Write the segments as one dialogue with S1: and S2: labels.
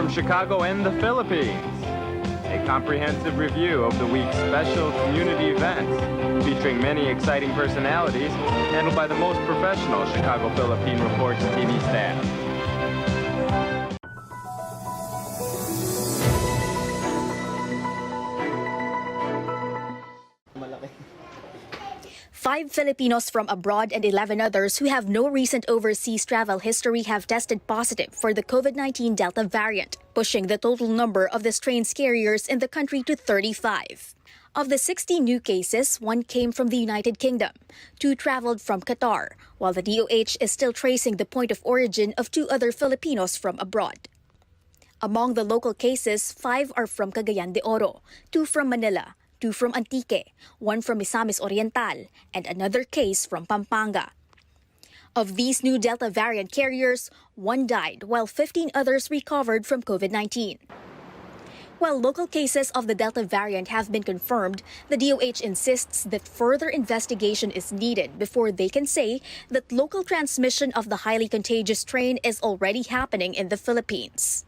S1: from Chicago and the Philippines. A comprehensive review of the week's special community events, featuring many exciting personalities, handled by the most professional Chicago Philippine Reports TV staff.
S2: Five Filipinos from abroad and 11 others who have no recent overseas travel history have tested positive for the COVID-19 Delta variant, pushing the total number of the strain's carriers in the country to 35. Of the 60 new cases, 1 came from the United Kingdom, 2 traveled from Qatar, while the DOH is still tracing the point of origin of 2 other Filipinos from abroad. Among the local cases, 5 are from Cagayan de Oro, 2 from Manila, 2 from Antique, 1 from Misamis Oriental, and another case from Pampanga. Of these new Delta variant carriers, 1 died while 15 others recovered from COVID-19. While local cases of the Delta variant have been confirmed, the DOH insists that further investigation is needed before they can say that local transmission of the highly contagious strain is already happening in the Philippines.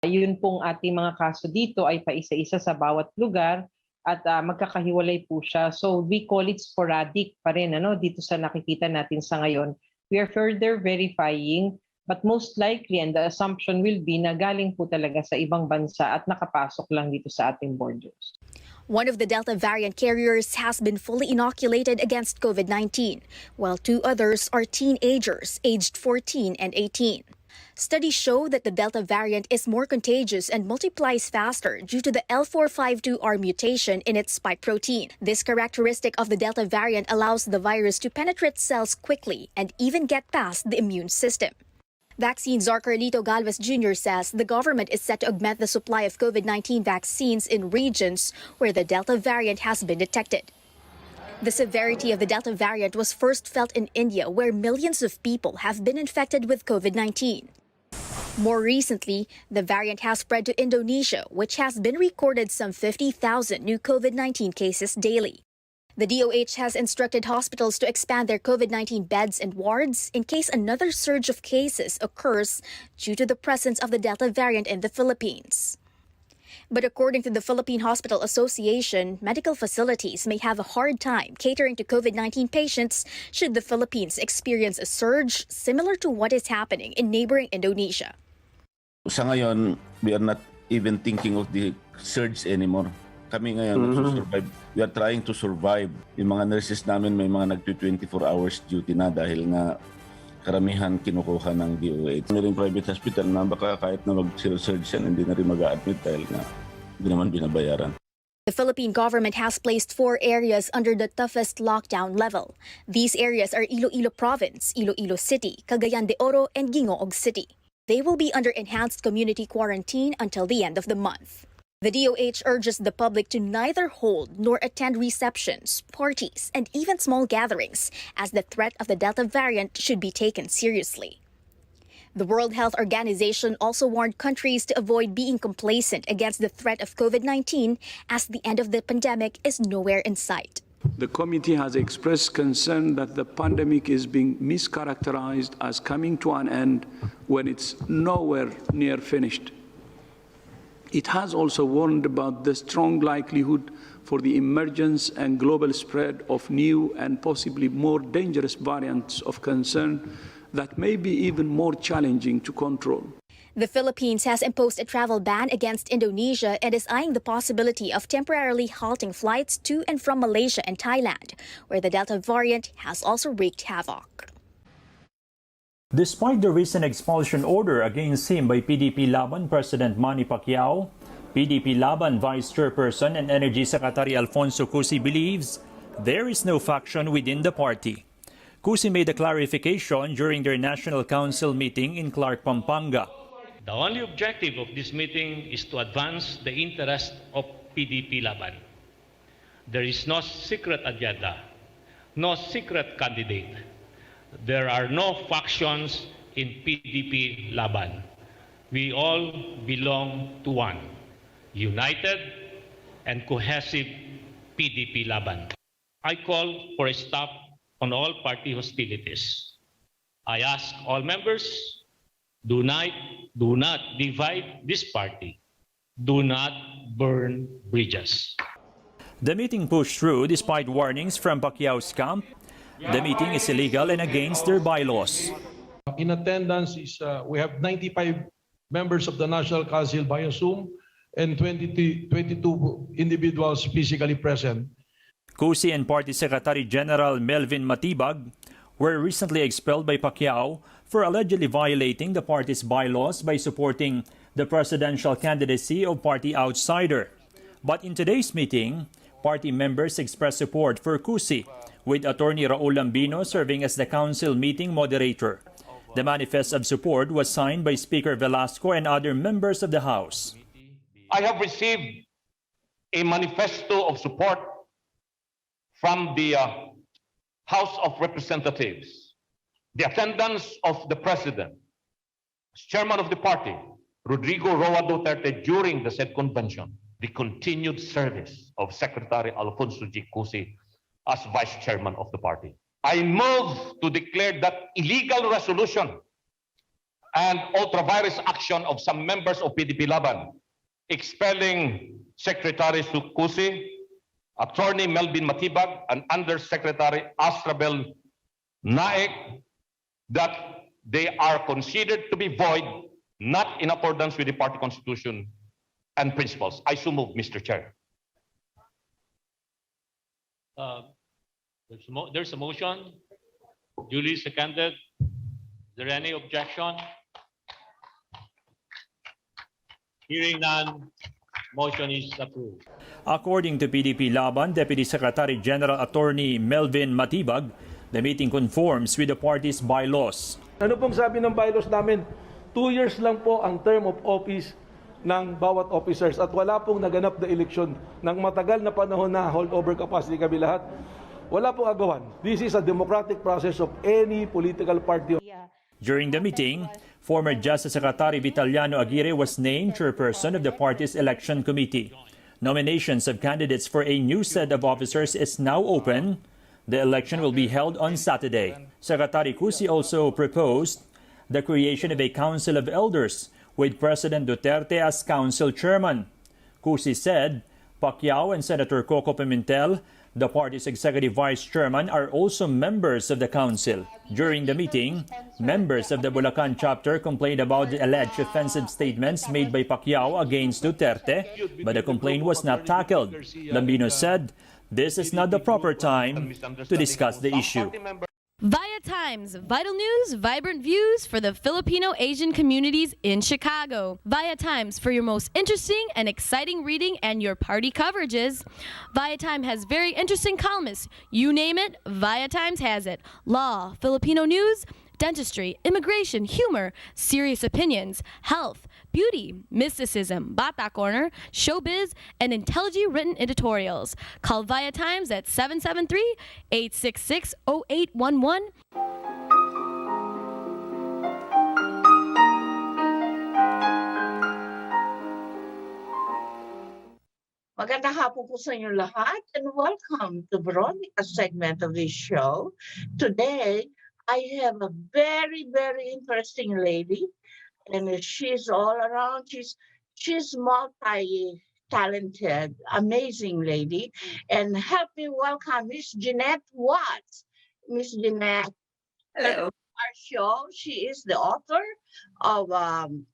S3: Yun pong ating mga kaso dito ay paisa-isa sa bawat lugar at magkakahiwalay po siya. So we call it sporadic pa rin dito sa nakikita natin sa ngayon. We are further verifying, but most likely and the assumption will be na galing po talaga sa ibang bansa at nakapasok lang dito sa ating borders.
S2: One of the Delta variant carriers has been fully inoculated against COVID-19, while 2 others are teenagers aged 14 and 18. Studies show that the Delta variant is more contagious and multiplies faster due to the L452R mutation in its spike protein. This characteristic of the Delta variant allows the virus to penetrate cells quickly and even get past the immune system. Vaccine czar Carlito Galvez Jr. says the government is set to augment the supply of COVID-19 vaccines in regions where the Delta variant has been detected. The severity of the Delta variant was first felt in India, where millions of people have been infected with COVID-19. More recently, the variant has spread to Indonesia, which has been recorded some 50,000 new COVID-19 cases daily. The DOH has instructed hospitals to expand their COVID-19 beds and wards in case another surge of cases occurs due to the presence of the Delta variant in the Philippines. But according to the Philippine Hospital Association, medical facilities may have a hard time catering to COVID-19 patients should the Philippines experience a surge similar to what is happening in neighboring Indonesia.
S4: Sa ngayon, we are not even thinking of the surge anymore. Kami ngayon, nagsusurvive. We are trying to survive. Yung mga nurses namin may mga nagto-24 hours duty na dahil nga karamihan kinukuha ng DOH. Mayroong private hospital na baka kahit na mag-surge yan, hindi na rin mag-a-admit dahil nga hindi naman binabayaran.
S2: The Philippine government has placed 4 areas under the toughest lockdown level. These areas are Iloilo Province, Iloilo City, Cagayan de Oro, and Guingoo City. They will be under enhanced community quarantine until the end of the month. The DOH urges the public to neither hold nor attend receptions, parties, and even small gatherings, as the threat of the Delta variant should be taken seriously. The World Health Organization also warned countries to avoid being complacent against the threat of COVID-19, as the end of the pandemic is nowhere in sight.
S5: The committee has expressed concern that the pandemic is being mischaracterized as coming to an end when it's nowhere near finished. It has also warned about the strong likelihood for the emergence and global spread of new and possibly more dangerous variants of concern that may be even more challenging to control.
S2: The Philippines has imposed a travel ban against Indonesia and is eyeing the possibility of temporarily halting flights to and from Malaysia and Thailand, where the Delta variant has also wreaked havoc.
S6: Despite the recent expulsion order against him by PDP Laban President Manny Pacquiao, PDP Laban Vice Chairperson and Energy Secretary Alfonso Cusi believes there is no faction within the party. Cusi made a clarification during their National Council meeting in Clark, Pampanga.
S7: The only objective of this meeting is to advance the interest of PDP Laban. There is no secret agenda, no secret candidate. There are no factions in PDP Laban. We all belong to one, united and cohesive PDP Laban. I call for a stop on all party hostilities. I ask all members Do not divide this party. Do not burn bridges.
S6: The meeting pushed through despite warnings from Pacquiao's camp. The meeting is illegal and against their bylaws.
S8: In attendance is we have 95 members of the National Council via Zoom and 22 individuals physically present.
S6: Cusi and Party Secretary General Melvin Matibag were recently expelled by Pacquiao for allegedly violating the party's bylaws by supporting the presidential candidacy of party outsider. But in today's meeting, party members expressed support for Cusi, with Attorney Raul Lambino serving as the council meeting moderator. The manifest of support was signed by Speaker Velasco and other members of the House.
S9: I have received a manifesto of support from the House of Representatives. The attendance of the President, as Chairman of the party, Rodrigo Roa Duterte, during the said convention, the continued service of Secretary Alfonso G. Cusi as Vice Chairman of the party. I move to declare that illegal resolution and ultra-virus action of some members of PDP Laban, expelling Secretary Cusi, Attorney Melvin Matibag, and Undersecretary Astrabel Naik, that they are considered to be void, not in accordance with the party constitution and principles. I so move, Mr. Chair.
S7: There's a motion, duly seconded. Is there any objection? Hearing none, motion is approved.
S6: According to PDP Laban Deputy Secretary General Attorney Melvin Matibag, the meeting conforms with the party's bylaws.
S8: Ano pong sabi ng bylaws namin? 2 years lang po ang term of office ng bawat officers at wala pong naganap na eleksyon ng matagal na panahon na holdover capacity kami lahat. Wala pong agawan. This is a democratic process of any political party.
S6: During the meeting, former Justice Secretary Vitaliano Aguirre was named chairperson of the party's election committee. Nominations of candidates for a new set of officers is now open. The election will be held on Saturday. Secretary Cusi also proposed the creation of a council of elders with President Duterte as council chairman. Cusi said Pacquiao and Senator Coco Pimentel, the party's executive vice chairman, are also members of the council. During the meeting, members of the Bulacan chapter complained about the alleged offensive statements made by Pacquiao against Duterte, but the complaint was not tackled. Lambino said this is not the proper time to discuss the issue.
S10: ViaTimes, vital news, vibrant views for the Filipino Asian communities in Chicago. ViaTimes for your most interesting and exciting reading and your party coverages. ViaTime has very interesting columnists. You name it, ViaTimes has it. Law, Filipino news, dentistry, immigration, humor, serious opinions, health, beauty, mysticism, Bata Corner, showbiz, and intelligently written editorials. Call ViaTimes at 773-866-0811.
S11: Magandang hapon po sa inyo lahat and welcome to Veronica's segment of this show. Today, I have a very, very interesting lady, and she's all around. She's multi-talented, amazing lady. And help me welcome Miss Jeanette Watts. Miss Jeanette, hello. Our show. She is the author of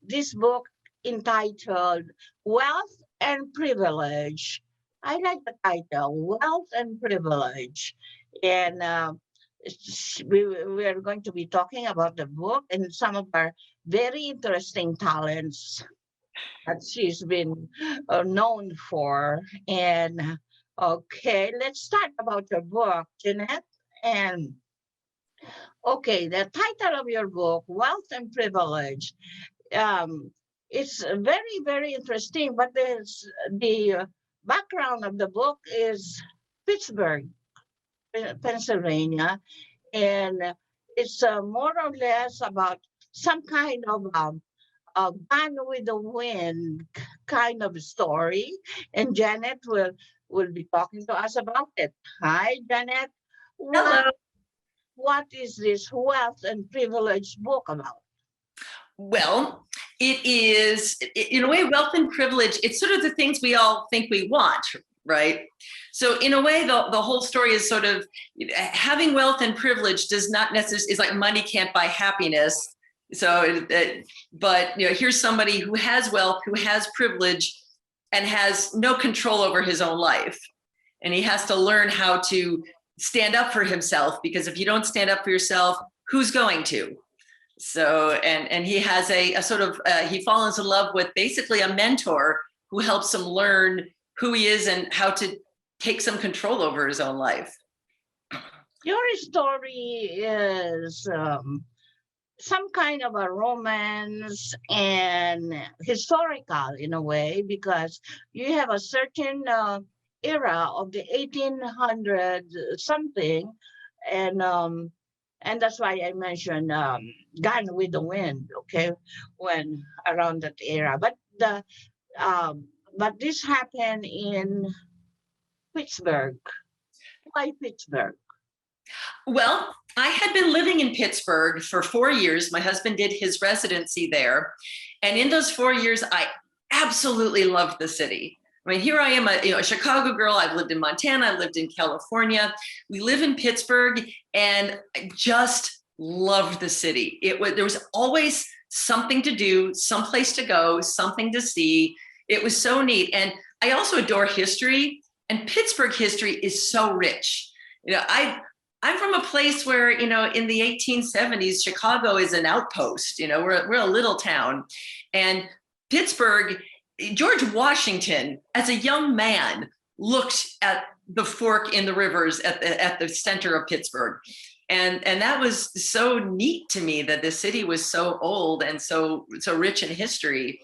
S11: this book entitled Wealth and Privilege. I like the title, Wealth and Privilege. And we are going to be talking about the book and some of our very interesting talents that she's been known for. And okay, let's start about your book, Jeanette. And okay, the title of your book, Wealth and Privilege. It's very, very interesting, but the background of the book is Pittsburgh, Pennsylvania, and it's more or less about some kind of a Gone with the Wind kind of story, and Janet will be talking to us about it. Hi, Janet.
S12: Hello.
S11: What is this Wealth and Privilege book about?
S12: Well, it is, in a way, wealth and privilege. It's sort of the things we all think we want, right? So in a way, the whole story is sort of having wealth and privilege does not necessarily, is like money can't buy happiness. So, but here's somebody who has wealth, who has privilege, and has no control over his own life. And he has to learn how to stand up for himself, because if you don't stand up for yourself, who's going to? So, and he has a sort of, he falls in love with basically a mentor who helps him learn who he is and how to take some control over his own life.
S11: Your story is some kind of a romance and historical in a way, because you have a certain era of the 1800 something, and that's why I mentioned Gone with the Wind, okay, when around that era. But this happened in Pittsburgh. Why Pittsburgh?
S12: Well, I had been living in Pittsburgh for 4 years. My husband did his residency there. And in those 4 years, I absolutely loved the city. I mean, here I am, a Chicago girl. I've lived in Montana. I've lived in California. We live in Pittsburgh, and I just loved the city. There was always something to do, someplace to go, something to see. It was so neat. And I also adore history, and Pittsburgh history is so rich. I'm from a place where, in the 1870s, Chicago is an outpost. We're a little town. And Pittsburgh, George Washington, as a young man, looked at the fork in the rivers at the center of Pittsburgh. And that was so neat to me, that the city was so old and so rich in history.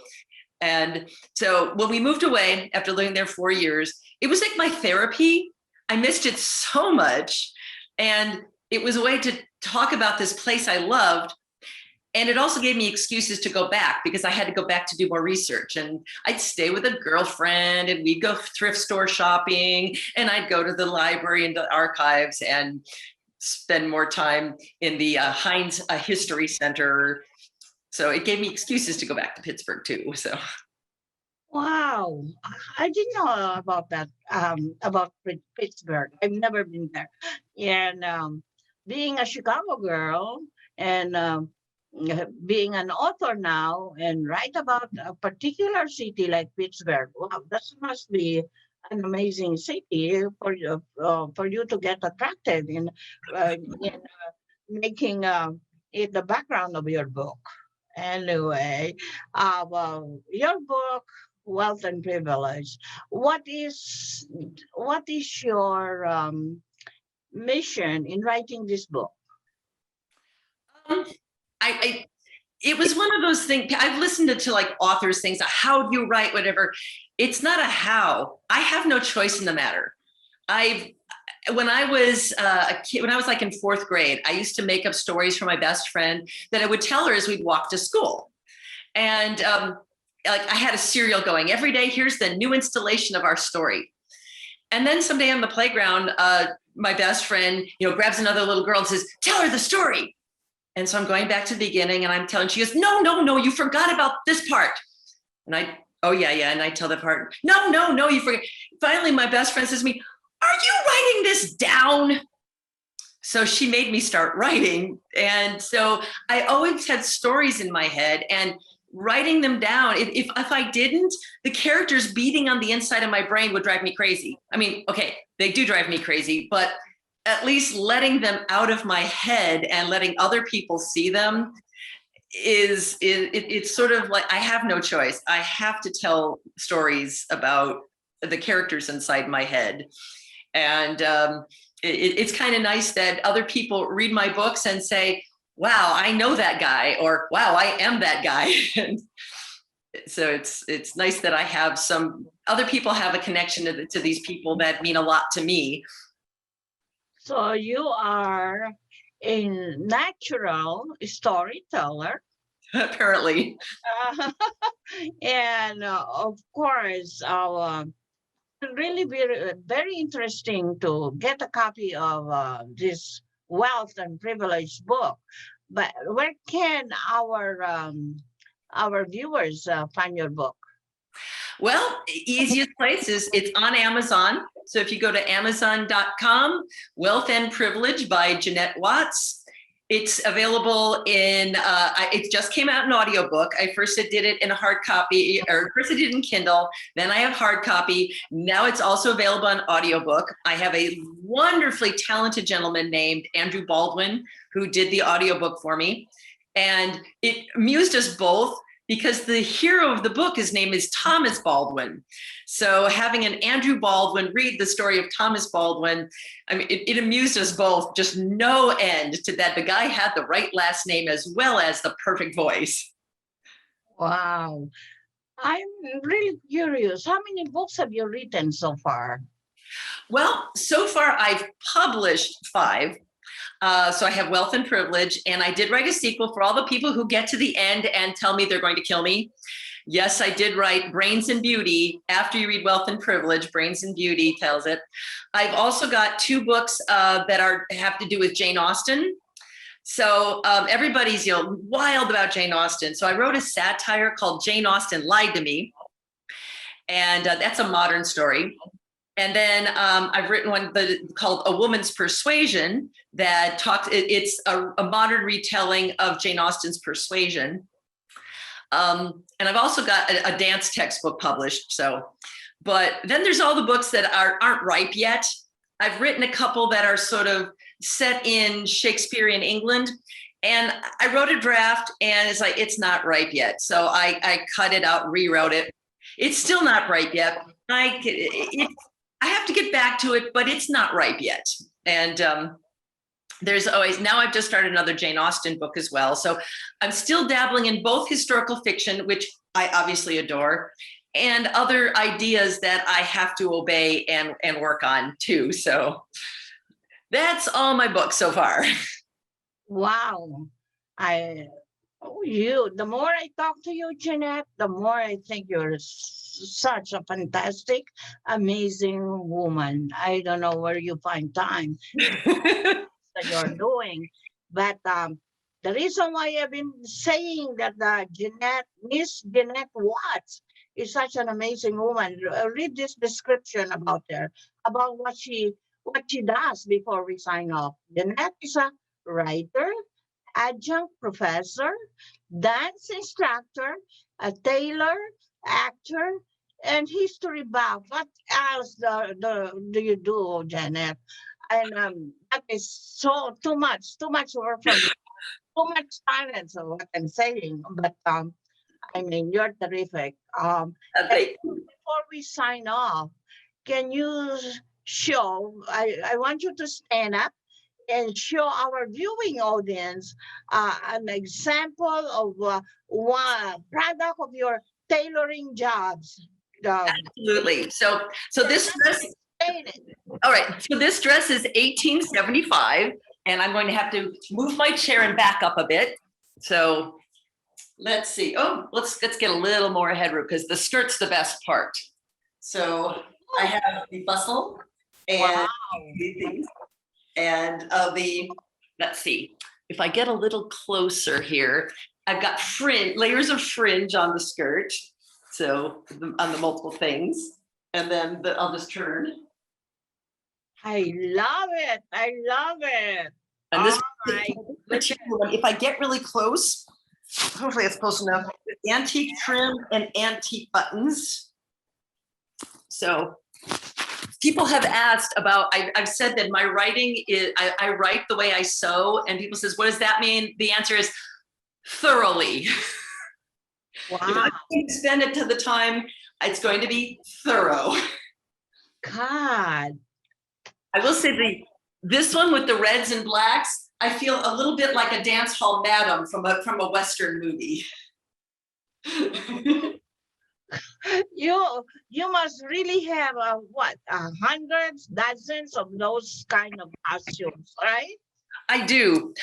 S12: And so when we moved away after living there 4 years, it was like my therapy. I missed it so much. And it was a way to talk about this place I loved. And it also gave me excuses to go back, because I had to go back to do more research. And I'd stay with a girlfriend, and we'd go thrift store shopping, and I'd go to the library and the archives and spend more time in the Heinz History Center. So it gave me excuses to go back to Pittsburgh too. So.
S11: Wow, I didn't know about that, about Pittsburgh. I've never been there. And being a Chicago girl, and being an author now, and write about a particular city like Pittsburgh, wow, that must be an amazing city for you to get attracted in making it the background of your book. Anyway, your book, Wealth and Privilege. What is your mission in writing this book?
S12: It was one of those things. I've listened to like authors things, how do you write, whatever. It's not a how. I have no choice in the matter. When I was a kid, when I was like in 4th grade, I used to make up stories for my best friend that I would tell her as we'd walk to school. And like I had a serial going every day. Here's the new installation of our story. And then someday on the playground, my best friend, grabs another little girl and says, "Tell her the story." And so I'm going back to the beginning, and I'm telling, she goes, no, you forgot about this part. And oh yeah. And I tell the part, no, you forget. Finally, my best friend says to me, "Are you writing this down?" So she made me start writing. And so I always had stories in my head, and writing them down, if I didn't, the characters beating on the inside of my brain would drive me crazy. I mean, okay, they do drive me crazy, but at least letting them out of my head and letting other people see them it's sort of like I have no choice. I have to tell stories about the characters inside my head. And it's kind of nice that other people read my books and say, "Wow, I know that guy," or "Wow, I am that guy." And so it's nice that I have some other people have a connection to these people that mean a lot to me.
S11: So you are a natural storyteller.
S12: Apparently.
S11: And of course, really be very interesting to get a copy of this Wealth and Privilege book. But where can our viewers find your book?
S12: Well, easiest place is it's on Amazon. So if you go to amazon.com, Wealth and Privilege by Jeanette Watts. It's available in, it just came out in audiobook. I first did it in a hard copy, or first I did it in Kindle, then I have hard copy. Now it's also available on audiobook. I have a wonderfully talented gentleman named Andrew Baldwin who did the audiobook for me. And it amused us both because the hero of the book, his name is Thomas Baldwin. So having an Andrew Baldwin read the story of Thomas Baldwin, I mean, it amused us both, just no end to that. The guy had the right last name as well as the perfect voice.
S11: Wow. I'm really curious. How many books have you written so far?
S12: Well, so far I've published 5. So I have Wealth and Privilege, and I did write a sequel for all the people who get to the end and tell me they're going to kill me. Yes, I did write Brains and Beauty. After you read Wealth and Privilege, Brains and Beauty tells it. I've also got 2 books that have to do with Jane Austen. So everybody's wild about Jane Austen. So I wrote a satire called Jane Austen Lied to Me, and that's a modern story. And then I've written one called A Woman's Persuasion that it's a modern retelling of Jane Austen's Persuasion. And I've also got a dance textbook published. But then there's all the books that aren't ripe yet. I've written a couple that are sort of set in Shakespearean England. And I wrote a draft and it's like, it's not ripe yet. So I cut it out, rewrote it. It's still not ripe yet. I have to get back to it, but it's not ripe yet. And there's always, now I've just started another Jane Austen book as well. So I'm still dabbling in both historical fiction, which I obviously adore, and other ideas that I have to obey and work on too. So that's all my books so far.
S11: Wow. The more I talk to you, Jeanette, the more I think you're such a fantastic, amazing woman. I don't know where you find time that you're doing, but the reason why I've been saying that Miss Jeanette Watts is such an amazing woman. Read this description about her, about what she does before we sign off. Jeanette is a writer, adjunct professor, dance instructor, a tailor, actor, and history buff. What else do you do, Jeanette? And that is so too much work from you. Too much silence of what I'm saying. But I mean, you're terrific. Before we sign off, can you show? I want you to stand up and show our viewing audience an example of one product of your tailoring jobs.
S12: Absolutely. So this dress, all right. So this dress is 1875, and I'm going to have to move my chair and back up a bit. So let's see. Oh, let's get a little more headroom because the skirt's the best part. So I have the bustle and these things. And let's see, if I get a little closer here, I've got layers of fringe on the skirt. So on the multiple things. And then I'll just turn.
S11: I love it. I love it.
S12: And this material, if I get really close, hopefully it's close enough, antique trim and antique buttons. So people have asked about, I've said that my writing is, I write the way I sew, and people says, what does that mean? The answer is thoroughly.
S11: Wow.
S12: If I can spend it to the time, it's going to be thorough.
S11: God.
S12: I will say this one with the reds and blacks, I feel a little bit like a dance hall madam from a Western movie.
S11: You must really have hundreds, dozens of those kind of costumes, right?
S12: I do.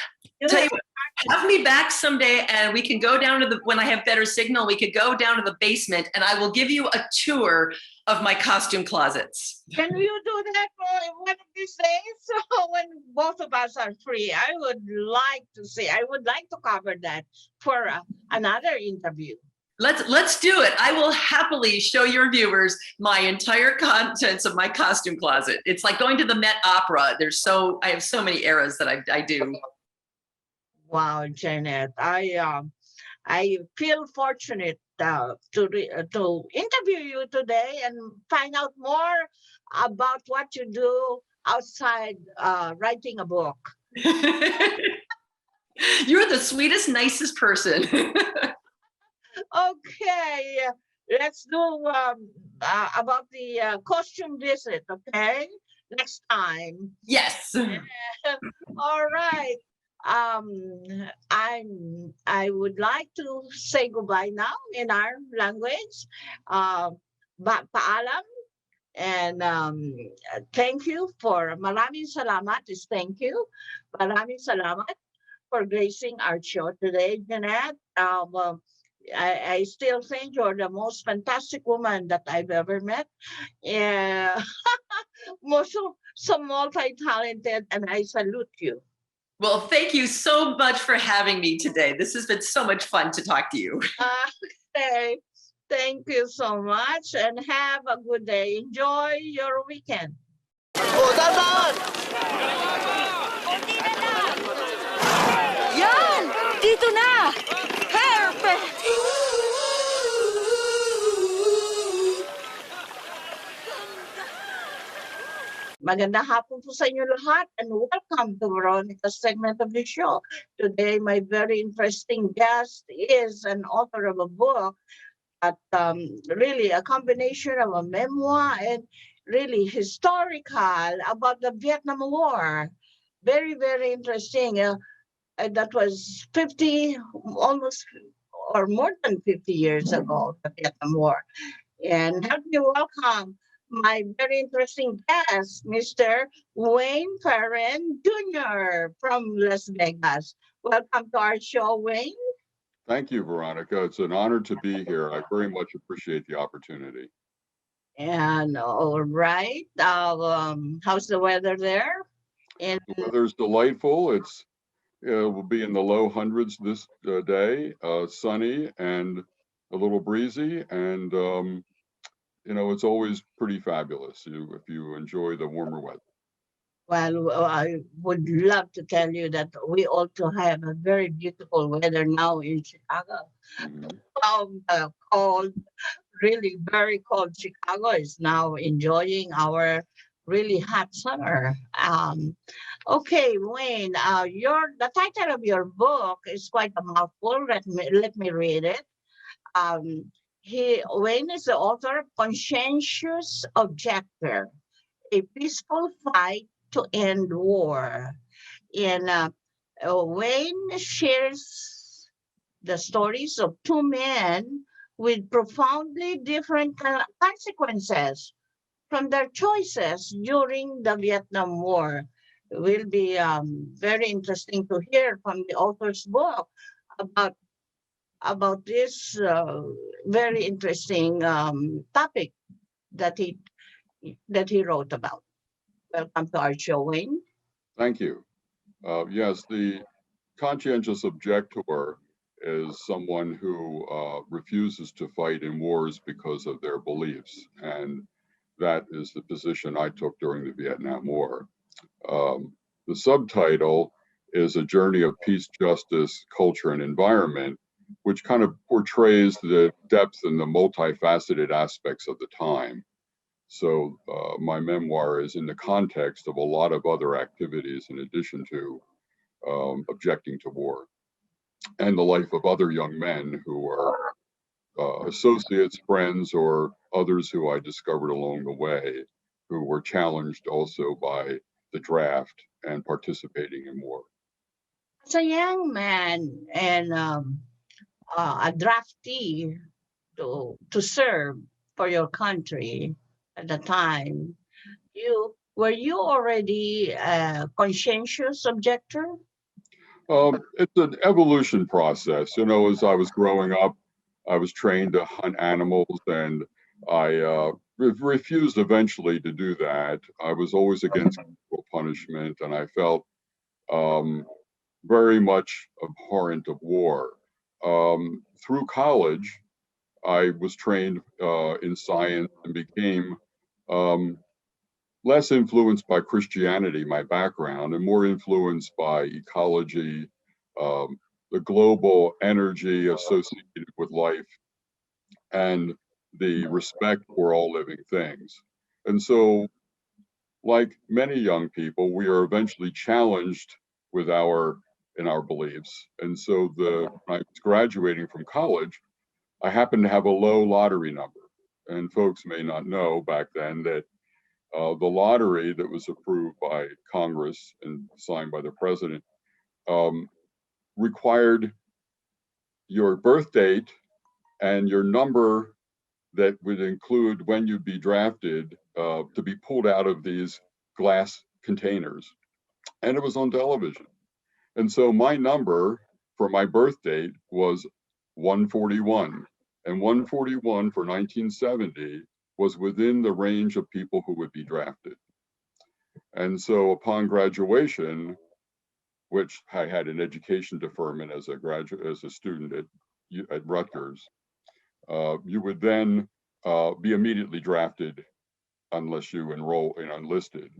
S11: You
S12: Tell
S11: have
S12: you
S11: a
S12: Have me back someday, and we can go down to when I have better signal, we could go down to the basement, and I will give you a tour of my costume closets.
S11: Can you do that for one of these days? So when both of us are free, I would like to cover that for another interview.
S12: Let's do it. I will happily show your viewers my entire contents of my costume closet. It's like going to the Met Opera. I have so many eras that I do.
S11: Wow, Jeanette, I feel fortunate to interview you today and find out more about what you do outside writing a book.
S12: You're the sweetest, nicest person.
S11: Okay, let's do about the costume visit, okay? Next time.
S12: Yes.
S11: All right. I would like to say goodbye now in our language. Paalam, and thank you for maraming salamat is thank you. Maraming salamat for gracing our show today, Jeanette. I still think you're the most fantastic woman that I've ever met. Yeah, so multi-talented, and I salute you.
S12: Well, thank you so much for having me today. This has been so much fun to talk to you.
S11: Okay, thank you so much, and have a good day. Enjoy your weekend.
S10: Yan! Dito na! Perfect!
S11: Magandang hapon po sa inyo lahat, and welcome to Veronica's segment of the show. Today, my very interesting guest is an author of a book that really a combination of a memoir and really historical about the Vietnam War. Very, very interesting. That was 50, almost or more than 50 years ago, the Vietnam War. And help me welcome my very interesting guest, Mr. Wayne Ferrin Jr. from Las Vegas. Welcome to our show, Wayne.
S13: Thank you, Veronica. It's an honor to be here. I very much appreciate the opportunity.
S11: And all right, how's the weather there? And
S13: the weather's delightful. It will be in the low hundreds this day, sunny and a little breezy, and it's always pretty fabulous if you enjoy the warmer weather.
S11: Well, I would love to tell you that we also have a very beautiful weather now in Chicago. Cold, really very cold Chicago is now enjoying our really hot summer. Okay, Wayne, the title of your book is quite a mouthful. Let me read it. Wayne is the author of Conscientious Objector, A Peaceful Fight to End War. And Wayne shares the stories of two men with profoundly different consequences from their choices during the Vietnam War. It will be very interesting to hear from the author's book about this very interesting topic that he wrote about. Welcome to our show, Wayne.
S13: Thank you. Yes, the conscientious objector is someone who refuses to fight in wars because of their beliefs, and that is the position I took during the Vietnam War. The subtitle is A Journey of Peace, Justice, Culture, and Environment, which kind of portrays the depth and the multifaceted aspects of the time. So my memoir is in the context of a lot of other activities in addition to objecting to war, and the life of other young men who are associates, friends, or others who I discovered along the way who were challenged also by the draft and participating in war.
S11: As a young man and a draftee to serve for your country at the time, were you already a conscientious objector?
S13: It's an evolution process. You know, as I was growing up, I was trained to hunt animals, and I refused eventually to do that. I was always against corporal punishment, and I felt very much abhorrent of war. Through college, I was trained in science and became less influenced by Christianity, my background, and more influenced by ecology, the global energy associated with life, and the respect for all living things. And so, like many young people, we are eventually challenged with in our beliefs. And so when I was graduating from college, I happened to have a low lottery number. And folks may not know back then that the lottery that was approved by Congress and signed by the president required your birth date and your number that would include when you'd be drafted to be pulled out of these glass containers. And it was on television. And so my number for my birth date was 141. And 141 for 1970 was within the range of people who would be drafted. And so upon graduation, which I had an education deferment as a student at Rutgers, you would then be immediately drafted unless you enlisted.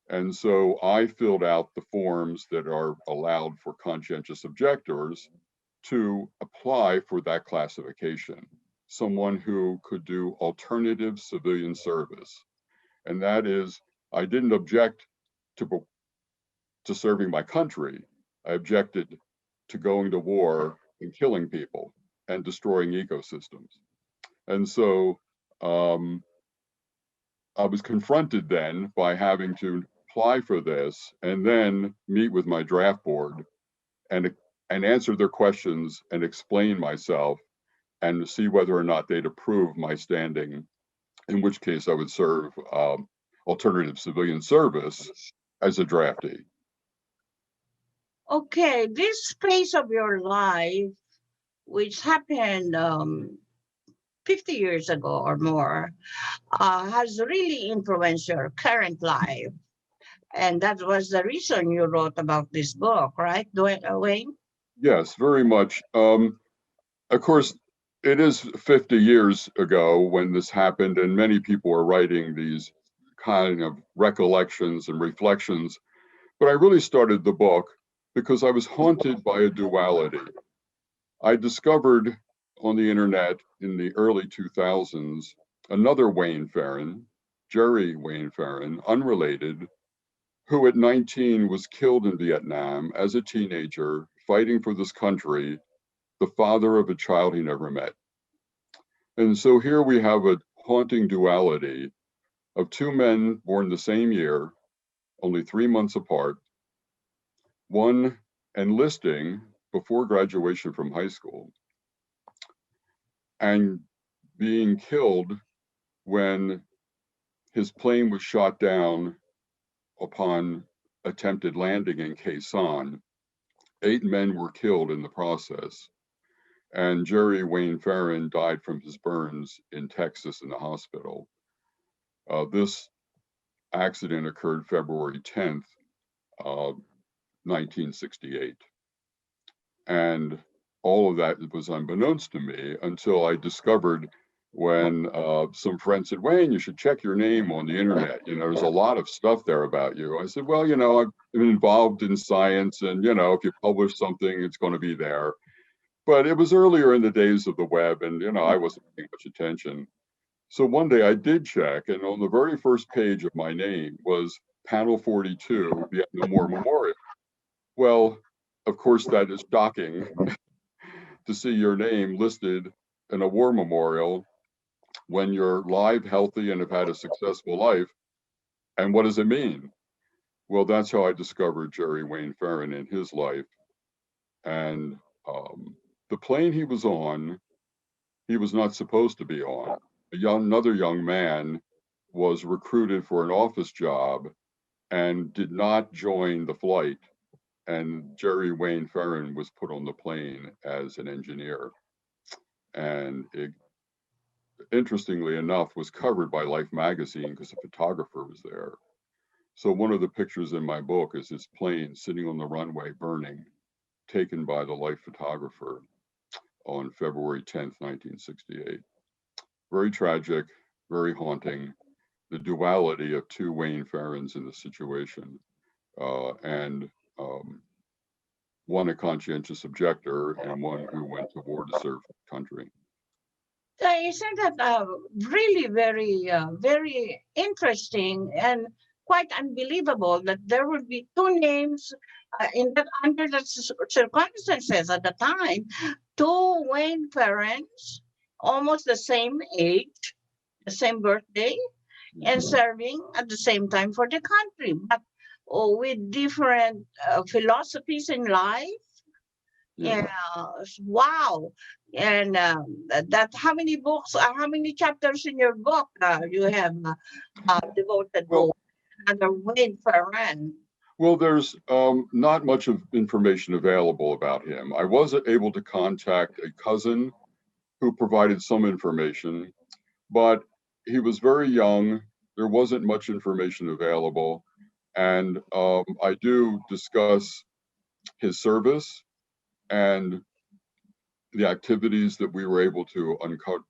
S13: And so I filled out the forms that are allowed for conscientious objectors to apply for that classification, someone who could do alternative civilian service. And that is, I didn't object to serving my country. I objected to going to war and killing people and destroying ecosystems. And so I was confronted then by having to apply for this and then meet with my draft board and answer their questions and explain myself and see whether or not they'd approve my standing, in which case I would serve alternative civilian service as a draftee.
S11: Okay, this phase of your life, which happened 50 years ago or more, has really influenced your current life. And that was the reason you wrote about this book, right, Wayne?
S13: Yes, very much. Of course, it is 50 years ago when this happened, and many people are writing these kind of recollections and reflections. But I really started the book because I was haunted by a duality. I discovered on the internet in the early 2000s another Wayne Farron, Jerry Wayne Farron, unrelated, who at 19 was killed in Vietnam as a teenager fighting for this country, the father of a child he never met. And so here we have a haunting duality of two men born the same year, only 3 months apart, one enlisting before graduation from high school and being killed when his plane was shot down upon attempted landing in Quezon. 8 men were killed in the process. And Jerry Wayne Farron died from his burns in Texas in the hospital. This accident occurred February 10th, 1968. And all of that was unbeknownst to me until I discovered when some friends said, Wayne, you should check your name on the internet. You know, there's a lot of stuff there about you. I said, well, you know, I've been involved in science and, you know, if you publish something, it's going to be there. But it was earlier in the days of the web and, you know, I wasn't paying much attention. So one day I did check, and on the very first page of my name was Panel 42, Vietnam War Memorial. Well, of course, that is shocking to see your name listed in a war memorial when you're live, healthy, and have had a successful life. And what does it mean? Well, that's how I discovered Jerry Wayne Farron in his life. And the plane he was on, he was not supposed to be on. Another young man was recruited for an office job and did not join the flight. and Jerry Wayne Ferrin was put on the plane as an engineer. And it, interestingly enough, was covered by Life magazine because a photographer was there. So one of the pictures in my book is his plane sitting on the runway burning, taken by the Life photographer on February 10th, 1968. Very tragic, very haunting, the duality of two Wayne Ferrins in the situation, and one a conscientious objector and one who went to war to serve the country.
S11: Isn't that really very interesting and quite unbelievable that there would be two names under the circumstances at the time, two Wayne parents, almost the same age, the same birthday, and serving at the same time for the country, but with different philosophies in life. Yeah. Wow. And that how many books, how many chapters in your book you have devoted to another Wayne Ferrin?
S13: Well, there's not much of information available about him. I was able to contact a cousin who provided some information, but he was very young. There wasn't much information available. And I do discuss his service and the activities that we were able to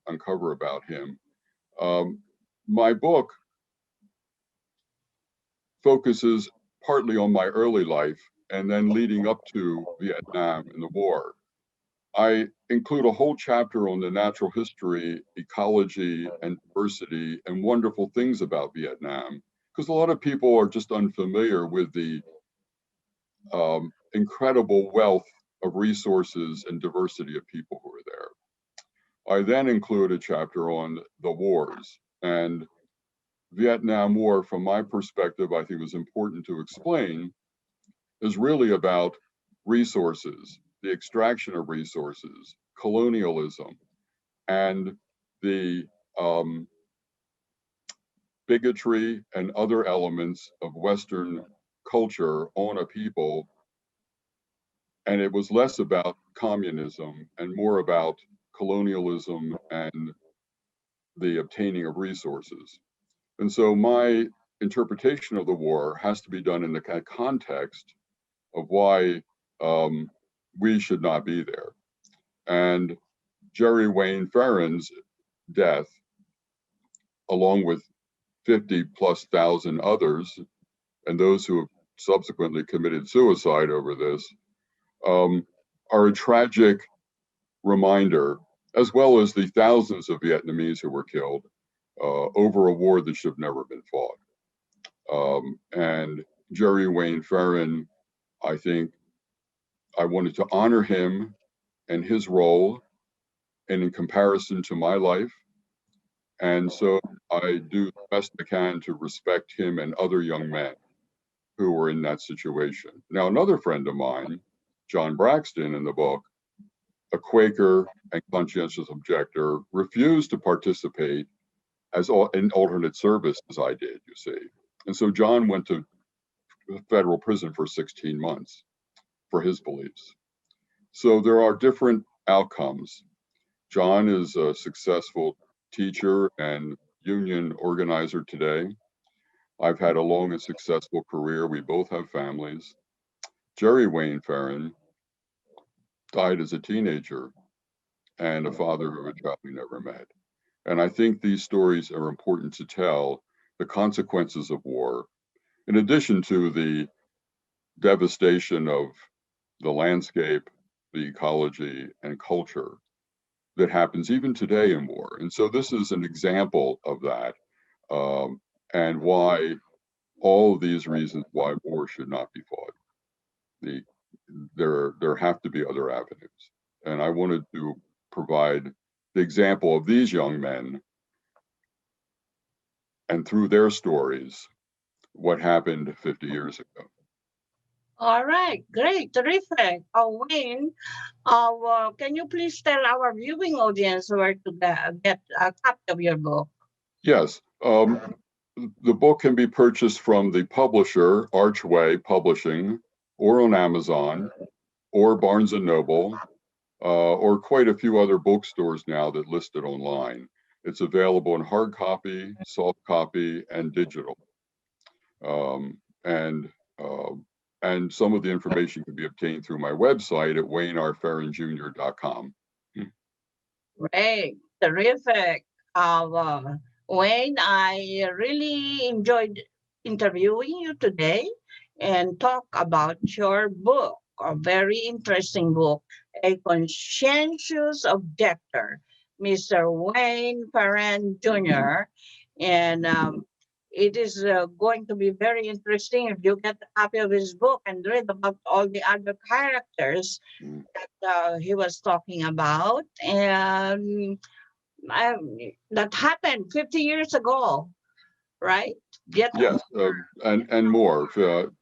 S13: uncover about him. My book focuses partly on my early life and then leading up to Vietnam and the war. I include a whole chapter on the natural history, ecology, and diversity and wonderful things about Vietnam, because a lot of people are just unfamiliar with the incredible wealth of resources and diversity of people who are there. I then include a chapter on the wars, and Vietnam War, from my perspective, I think was important to explain, is really about resources, the extraction of resources, colonialism, and the bigotry and other elements of Western culture on a people. And it was less about communism and more about colonialism and the obtaining of resources. And so my interpretation of the war has to be done in the context of why we should not be there. And Jerry Wayne Ferrin's death, along with 50,000+ others, and those who have subsequently committed suicide over this, are a tragic reminder, as well as the thousands of Vietnamese who were killed over a war that should have never been fought. And Jerry Wayne Ferrin, I think I wanted to honor him and his role, and in comparison to my life. And so I do the best I can to respect him and other young men who were in that situation. Now, another friend of mine, John Braxton, in the book, a Quaker and conscientious objector, refused to participate as in alternate service as I did, you see. And so John went to federal prison for 16 months for his beliefs. So there are different outcomes. John is a successful teacher and union organizer today. I've had a long and successful career. We both have families. Jerry Wayne Ferrin died as a teenager and a father of a child we never met. And I think these stories are important to tell the consequences of war, in addition to the devastation of the landscape, the ecology, and culture that happens even today in war. And so this is an example of that, and why all of these reasons why war should not be fought. There have to be other avenues. And I wanted to provide the example of these young men, and through their stories, what happened 50 years ago.
S11: All right, great, terrific. Wayne, can you please tell our viewing audience where to get a copy of your book?
S13: Yes, the book can be purchased from the publisher, Archway Publishing, or on Amazon, or Barnes & Noble, or quite a few other bookstores now that list it online. It's available in hard copy, soft copy, and digital. And some of the information can be obtained through my website at WayneRFerrinJr.com.
S11: Great, terrific. Wayne, I really enjoyed interviewing you today and talk about your book, a very interesting book, A Conscientious Objector, Mr. Wayne Ferrin Jr. And it is going to be very interesting if you get a copy of his book and read about all the other characters that he was talking about. And that happened 50 years ago, right?
S13: Yes, and more.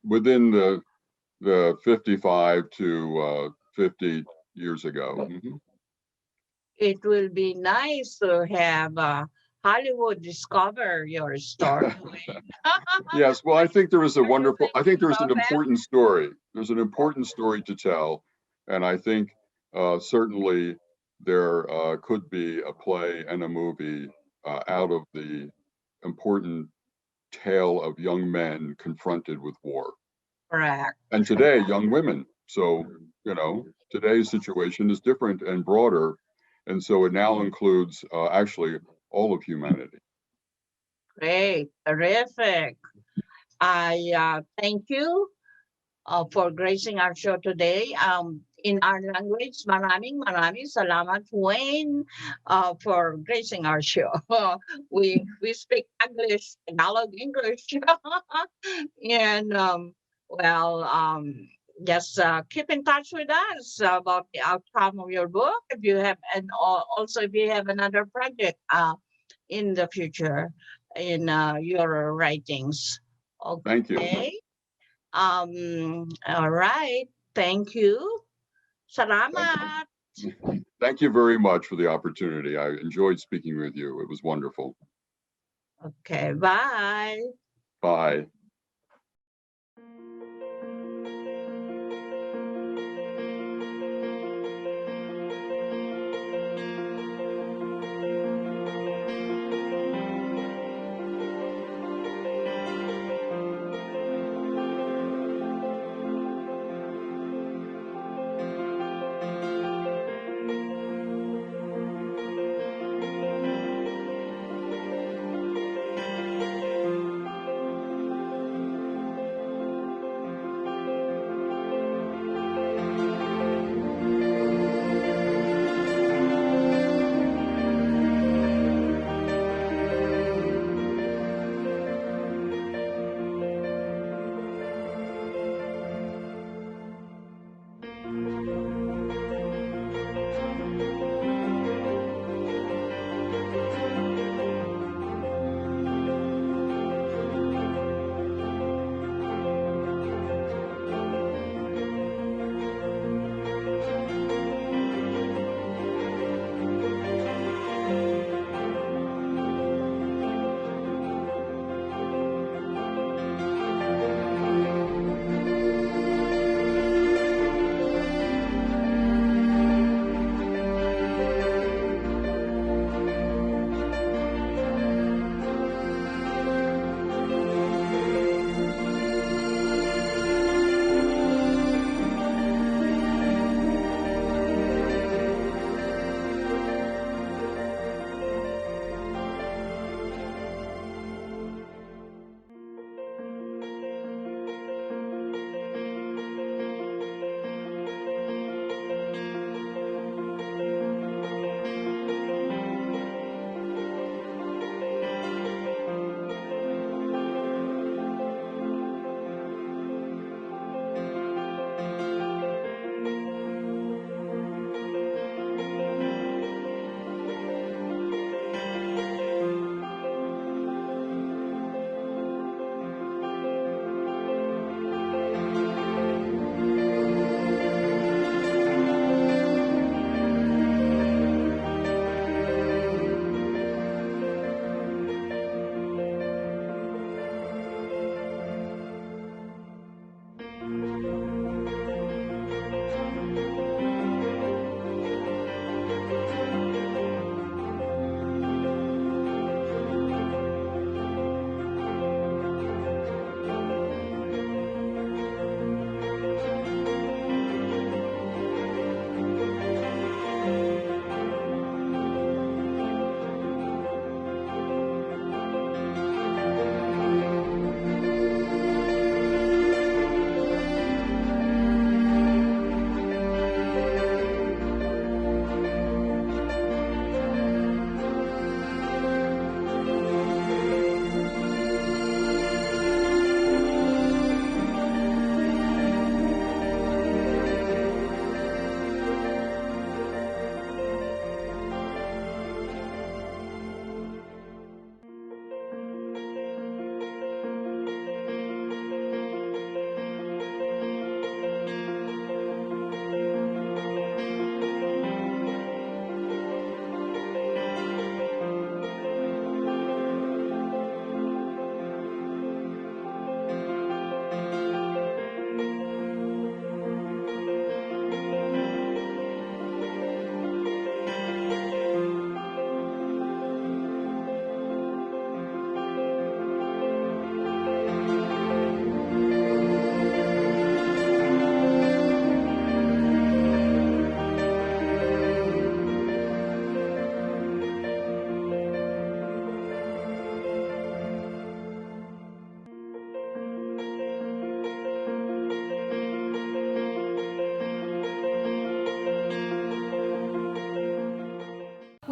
S13: Within the 55 to 50 years ago.
S11: It will be nice to have Hollywood discover your story.
S13: Yes, well, I think there is a wonderful, I think there's an important story. There's an important story to tell. And I think certainly there could be a play and a movie out of the important tale of young men confronted with war.
S11: Correct.
S13: And today, young women. So, you know, today's situation is different and broader. And so it now includes actually all of humanity.
S11: Great, terrific. I thank you for gracing our show today. In our language, maraming salamat, Wayne, for gracing our show. We speak English, Tagalog English, and just keep in touch with us about the outcome of your book. If you have, and also if you have another project in the future in your writings. Okay.
S13: Thank you.
S11: All right. Thank you. Salamat.
S13: Thank you very much for the opportunity. I enjoyed speaking with you. It was wonderful.
S11: Okay. Bye.
S13: Bye.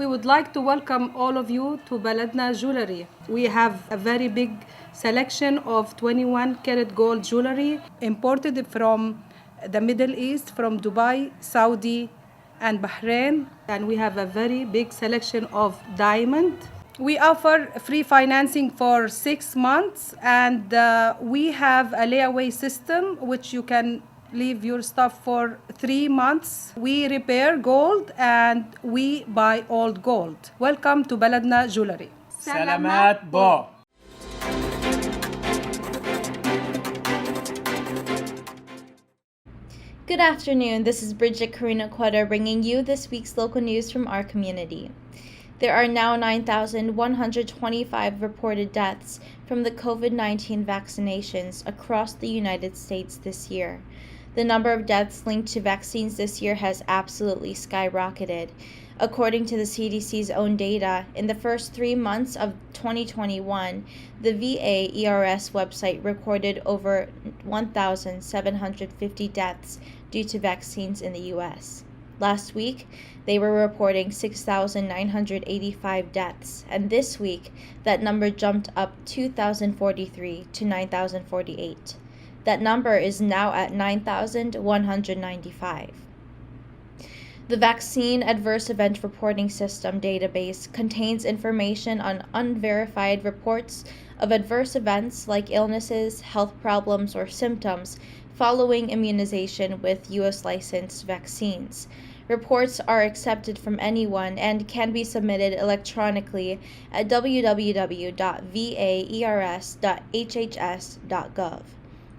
S14: would like to welcome all of you to Baladna Jewelry. We have a very big selection of 21 karat gold jewelry imported from the Middle East, from Dubai, Saudi, and Bahrain. And we have a very big selection of diamond. We offer free financing for 6 months, and we have a layaway system which you can leave your stuff for 3 months. We repair gold and we buy old gold. Welcome to Baladna Jewelry.
S6: Salamat po!
S15: Good afternoon, this is Brigitte, Carino, Cueter, bringing you this week's local news from our community. There are now 9,125 reported deaths from the COVID-19 vaccinations across the United States this year. The number of deaths linked to vaccines this year has absolutely skyrocketed. According to the CDC's own data, in the first 3 months of 2021, the VA-ERS website recorded over 1,750 deaths due to vaccines in the U.S. Last week, they were reporting 6,985 deaths, and this week, that number jumped up 2,043 to 9,048. That number is now at 9,195. The Vaccine Adverse Event Reporting System database contains information on unverified reports of adverse events like illnesses, health problems, or symptoms following immunization with U.S. licensed vaccines. Reports are accepted from anyone and can be submitted electronically at www.vaers.hhs.gov.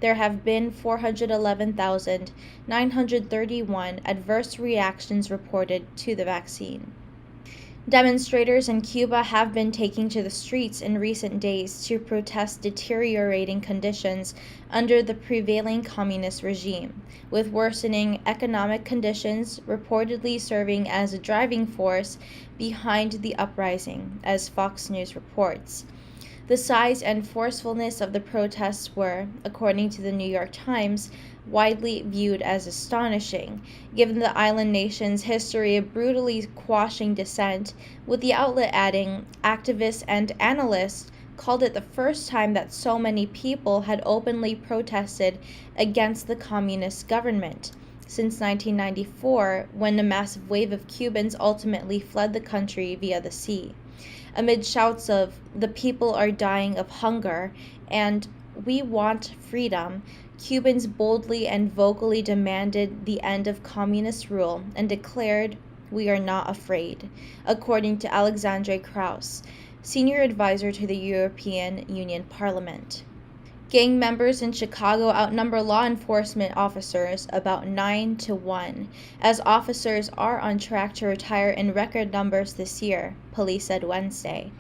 S15: There have been 411,931 adverse reactions reported to the vaccine. Demonstrators in Cuba have been taking to the streets in recent days to protest deteriorating conditions under the prevailing communist regime, with worsening economic conditions reportedly serving as a driving force behind the uprising, as Fox News reports. The size and forcefulness of the protests were, according to the New York Times, widely viewed as astonishing, given the island nation's history of brutally quashing dissent, with the outlet adding, activists and analysts called it the first time that so many people had openly protested against the communist government since 1994, when a massive wave of Cubans ultimately fled the country via the sea. Amid shouts of, "The people are dying of hunger," and "We want freedom," Cubans boldly and vocally demanded the end of communist rule and declared, "We are not afraid," according to Alexandre Krauss, senior advisor to the European Union Parliament. Gang members in Chicago outnumber law enforcement officers about 9-1, as officers are on track to retire in record numbers this year, police said Wednesday.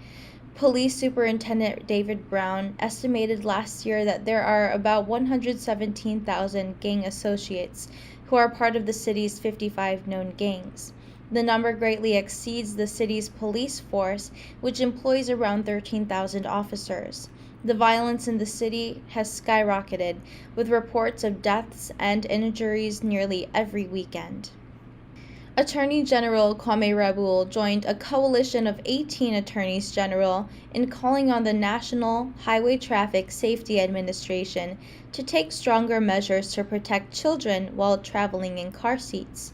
S15: Police Superintendent David Brown estimated last year that there are about 117,000 gang associates who are part of the city's 55 known gangs. The number greatly exceeds the city's police force, which employs around 13,000 officers. The violence in the city has skyrocketed, with reports of deaths and injuries nearly every weekend. Attorney General Kwame Raoul joined a coalition of 18 attorneys general in calling on the National Highway Traffic Safety Administration to take stronger measures to protect children while traveling in car seats.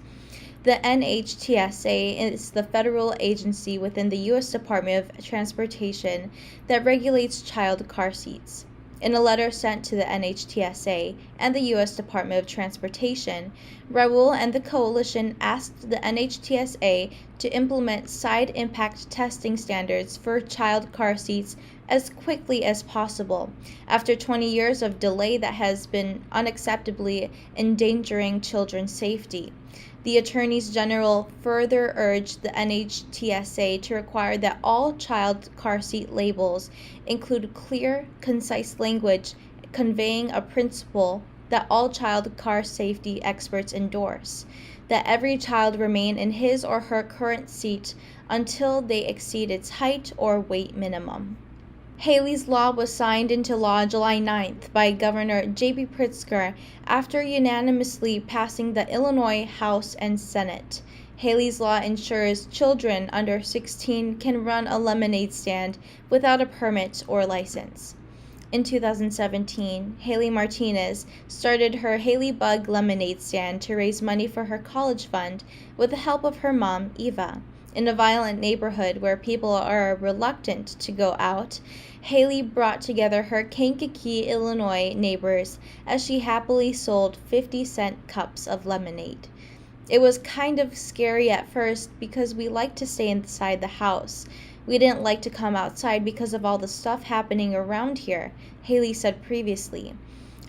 S15: The NHTSA is the federal agency within the U.S. Department of Transportation that regulates child car seats. In a letter sent to the NHTSA and the U.S. Department of Transportation, Raoul and the coalition asked the NHTSA to implement side impact testing standards for child car seats as quickly as possible, after 20 years of delay that has been unacceptably endangering children's safety. The attorneys general further urged the NHTSA to require that all child car seat labels include clear, concise language conveying a principle that all child car safety experts endorse, that every child remain in his or her current seat until they exceed its height or weight minimum. Haley's Law was signed into law July 9th by Governor J.B. Pritzker after unanimously passing the Illinois House and Senate. Haley's Law ensures children under 16 can run a lemonade stand without a permit or license. In 2017, Haley Martinez started her Haley Bug Lemonade stand to raise money for her college fund with the help of her mom, Eva. In a violent neighborhood where people are reluctant to go out, Haley brought together her Kankakee, Illinois neighbors as she happily sold 50-cent cups of lemonade. It was kind of scary at first because we liked to stay inside the house. We didn't like to come outside because of all the stuff happening around here, Haley said previously.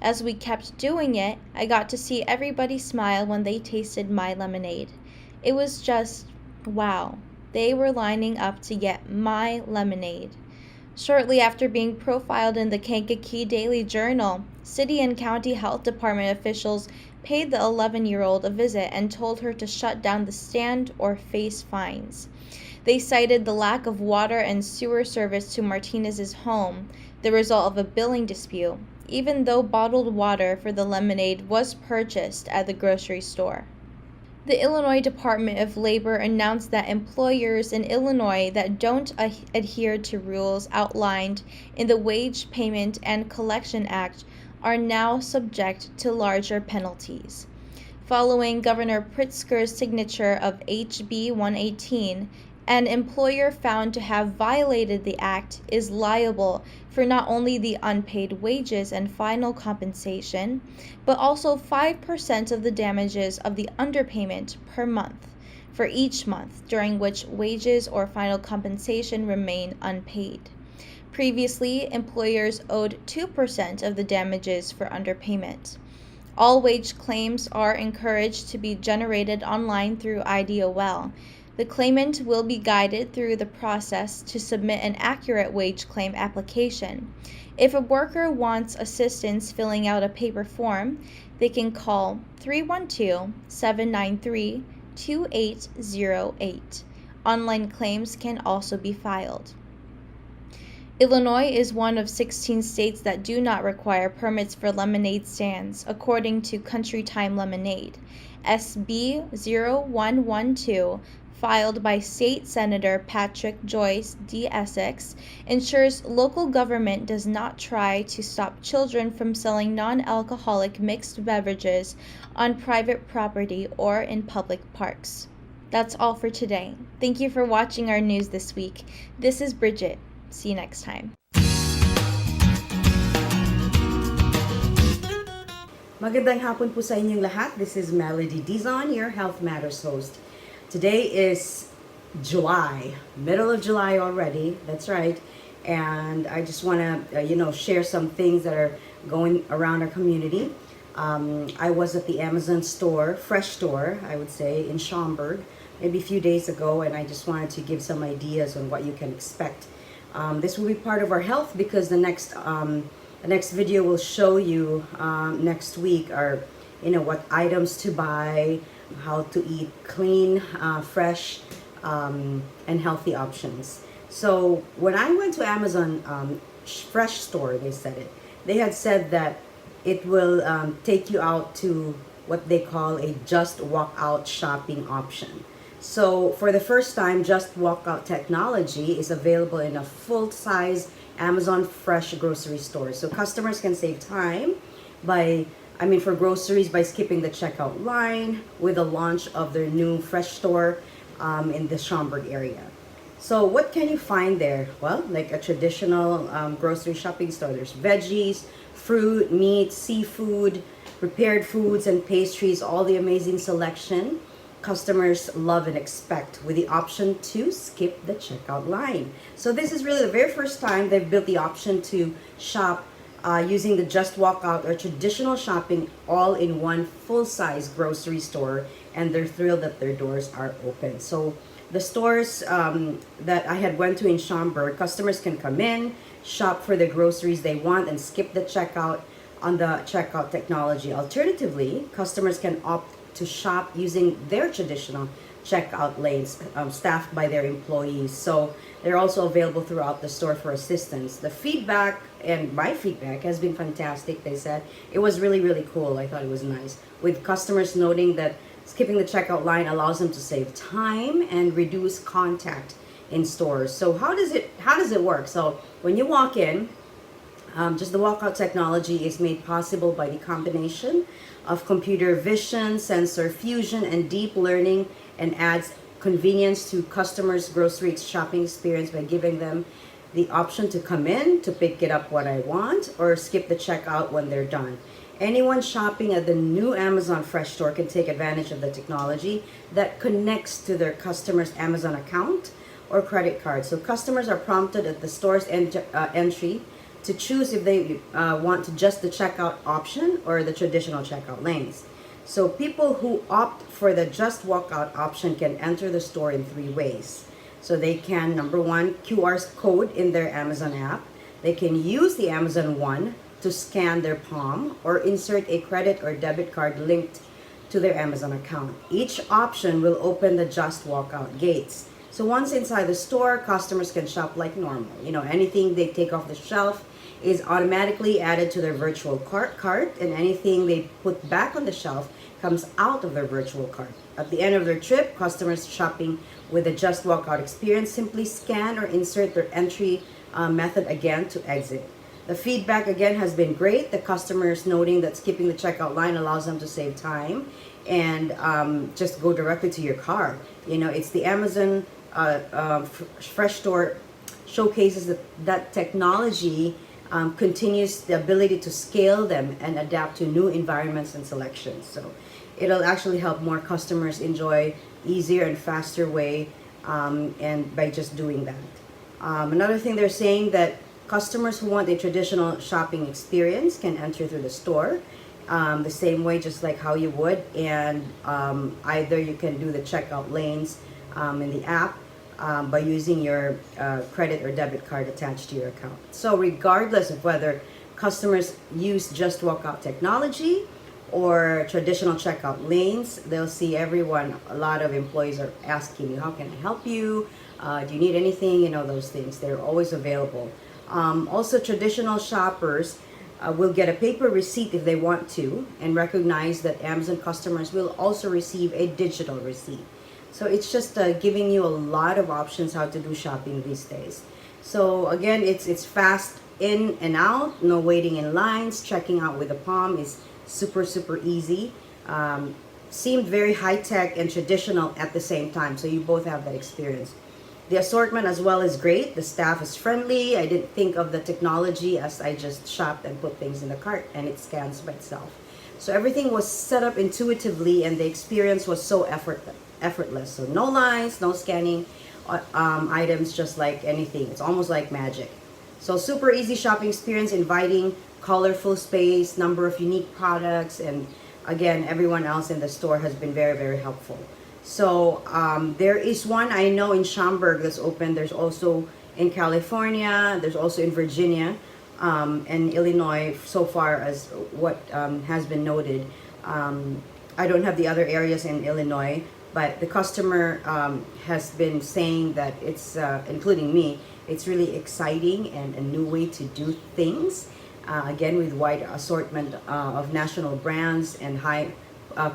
S15: As we kept doing it, I got to see everybody smile when they tasted my lemonade. It was just, wow. They were lining up to get my lemonade. Shortly after being profiled in the Kankakee Daily Journal, city and county health department officials paid the 11-year-old a visit and told her to shut down the stand or face fines. They cited the lack of water and sewer service to Martinez's home, the result of a billing dispute, even though bottled water for the lemonade was purchased at the grocery store. The Illinois Department of Labor announced that employers in Illinois that don't adhere to rules outlined in the Wage Payment and Collection Act are now subject to larger penalties. Following Governor Pritzker's signature of HB 118, an employer found to have violated the act is liable for not only the unpaid wages and final compensation, but also 5% of the damages of the underpayment per month for each month during which wages or final compensation remain unpaid. Previously, employers owed 2% of the damages for underpayment. All wage claims are encouraged to be generated online through IDOL. The claimant will be guided through the process to submit an accurate wage claim application. If a worker wants assistance filling out a paper form, they can call 312-793-2808. Online claims can also be filed. Illinois is one of 16 states that do not require permits for lemonade stands, according to Country Time Lemonade. SB 0112, filed by State Senator Patrick Joyce D. Essex, ensures local government does not try to stop children from selling non-alcoholic mixed beverages on private property or in public parks. That's all for today. Thank you for watching our news this week. This is Brigitte. See you next time.
S16: Magandang hapon po sa inyong lahat. This is Melody Dizon, your Health Matters host. Today is July, middle of July already. That's right. And I just want to, share some things that are going around our community. I was at the Amazon store, fresh store, I would say, in Schaumburg, maybe a few days ago, and I just wanted to give some ideas on what you can expect. This will be part of our health because the next video will show you next week are, what items to buy, how to eat clean, fresh, and healthy options. So when I went to Amazon fresh store, they had said that it will take you out to what they call a just walk out shopping option. So for the first time, just walk out technology is available in a full-size Amazon fresh grocery store. So customers can save time for groceries by skipping the checkout line with the launch of their new fresh store in the Schaumburg area. So what can you find there? Well, like a traditional grocery shopping store. There's veggies, fruit, meat, seafood, prepared foods and pastries, all the amazing selection customers love and expect, with the option to skip the checkout line. So this is really the very first time they've built the option to shop using the Just Walk Out or traditional shopping all in one full-size grocery store, and they're thrilled that their doors are open. So the stores that I had went to in Schaumburg, customers can come in, shop for the groceries they want, and skip the checkout on the checkout technology. Alternatively, customers can opt to shop using their traditional checkout lanes staffed by their employees. So they're also available throughout the store for assistance. The feedback, and my feedback, has been fantastic. They said it was really, really cool. I thought it was nice, with customers noting that Skipping the checkout line allows them to save time and reduce contact in stores. So how does it work? So when you walk in, just the walkout technology is made possible by the combination of computer vision, sensor fusion, and deep learning, and adds convenience to customers' grocery shopping experience by giving them the option to come in to pick it up what I want or skip the checkout when they're done. Anyone shopping at the new Amazon Fresh store can take advantage of the technology that connects to their customer's Amazon account or credit card. So customers are prompted at the store's entry to choose if they want just the checkout option or the traditional checkout lanes. So people who opt for the just walkout option can enter the store in 3 ways. So they can, number one, QR code in their Amazon app. They can use the Amazon One to scan their palm or insert a credit or debit card linked to their Amazon account. Each option will open the just walkout gates. So once inside the store, customers can shop like normal. You know, anything they take off the shelf is automatically added to their virtual cart, and anything they put back on the shelf comes out of their virtual cart. At the end of their trip, customers shopping with a just walkout experience simply scan or insert their entry method again to exit. The feedback again has been great. The customers noting that skipping the checkout line allows them to save time and just go directly to your cart. You know, it's the Amazon Fresh store showcases that technology continues the ability to scale them and adapt to new environments and selections. So it'll actually help more customers enjoy easier and faster way and by just doing that. Another thing they're saying that customers who want a traditional shopping experience can enter through the store the same way, just like how you would, and either you can do the checkout lanes in the app by using your credit or debit card attached to your account. So regardless of whether customers use just walkout technology or traditional checkout lanes, they'll see everyone, a lot of employees are asking you, how can I help you? Do you need anything? You know, those things, they're always available. Also, traditional shoppers will get a paper receipt if they want to, and recognize that Amazon customers will also receive a digital receipt. So it's just giving you a lot of options how to do shopping these days. So again, it's fast in and out, no waiting in lines. Checking out with the palm is super easy. Seemed very high-tech and traditional at the same time, so you both have that experience. The assortment as well is great. The staff is friendly. I didn't think of the technology as I just shopped and put things in the cart and it scans by itself. So everything was set up intuitively and the experience was so effortless. So no lines, no scanning items, just like anything. It's almost like magic. So super easy shopping experience, inviting, colorful space, number of unique products, and again, everyone else in the store has been very helpful. So there is one I know in Schaumburg that's open. There's also in California. There's also in Virginia and Illinois so far as what has been noted. I don't have the other areas in Illinois, but the customer has been saying that it's, including me, it's really exciting and a new way to do things. Again, with wide assortment of national brands and high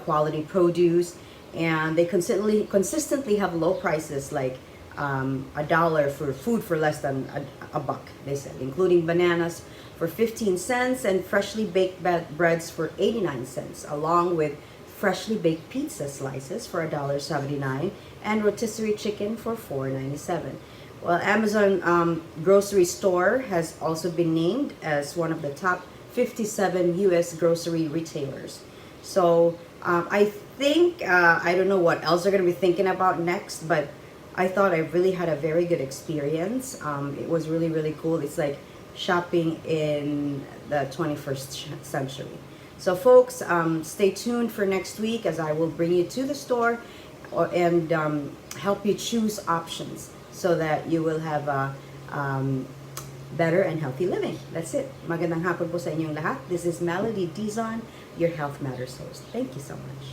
S16: quality produce. And they consistently have low prices, like $1 for food for less than a buck, they said, including bananas for 15 cents and freshly baked breads for 89 cents, along with freshly baked pizza slices for $1.79 and rotisserie chicken for $4.97. Well, Amazon grocery store has also been named as one of the top 57 U.S. grocery retailers. So I think, I don't know what else they're going to be thinking about next, but I thought I really had a very good experience. It was really cool. It's like shopping in the 21st century. So folks, stay tuned for next week as I will bring you to the store and help you choose options so that you will have a better and healthy living. That's it. Magandang hapon po sa inyong lahat. This is Melody Dizon, your Health Matters host. Thank you so much.